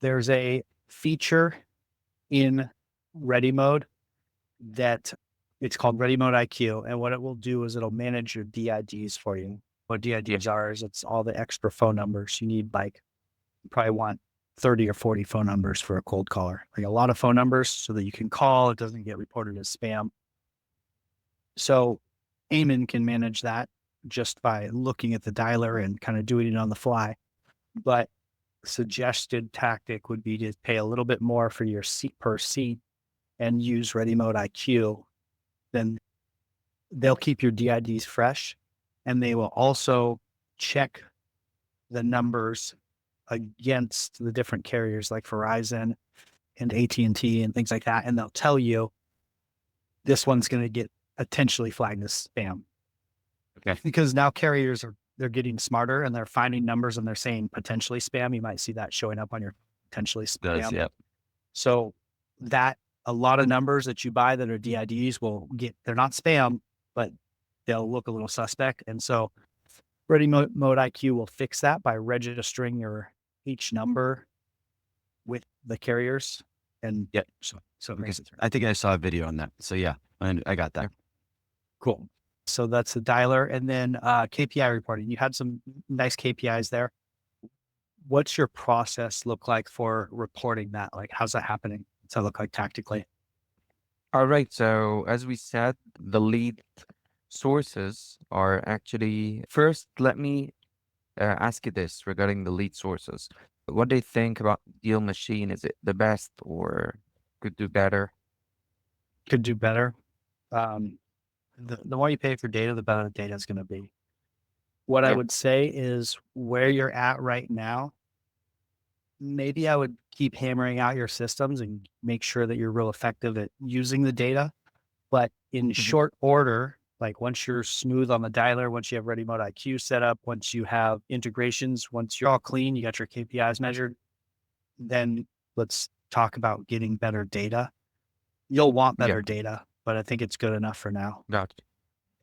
There's a feature in Ready Mode that it's called Ready Mode IQ. And what it will do is it'll manage your DIDs for you. What Yeah. DIDs are is it's all the extra phone numbers you need. Like you probably want 30 or 40 phone numbers for a cold caller, like a lot of phone numbers so that you can call. It doesn't get reported as spam. So Eamon can manage that just by looking at the dialer and kind of doing it on the fly. But suggested tactic would be to pay a little bit more for your seat per seat and use Ready Mode IQ. Then they'll keep your DIDs fresh, and they will also check the numbers against the different carriers like Verizon and AT&T and things like that. And they'll tell you this one's going to get potentially flagged as spam Okay. because now carriers they're getting smarter and they're finding numbers and they're saying potentially spam. You might see that showing up on your potentially Does, spam. yeah. So that a lot of numbers that you buy that are DIDs they're not spam, but they'll look a little suspect. And so Mode IQ will fix that by registering each number with the carriers. And Yeah. so it Okay. makes it I think I saw a video on that. So yeah, I got that. cool. So that's the dialer. And then KPI reporting. You had some nice KPIs there. What's your process look like for reporting that? Like, how's that happening? What's that look like tactically? All right. So as we said, the lead sources are actually first, let me ask you this regarding the lead sources. What do you think about Deal Machine? Is it the best or could do better? Could do better. Um, the more you pay for data, the better the data is going to be. What I Yeah. would say is where you're at right now, maybe I would keep hammering out your systems and make sure that you're real effective at using the data. But in Mhm. short order, like once you're smooth on the dialer, once you have Ready Mode IQ set up, once you have integrations, once you're all clean, you got your KPIs measured, then let's talk about getting better data. You'll want Yeah. better data, but I think it's good enough for now. Gotcha.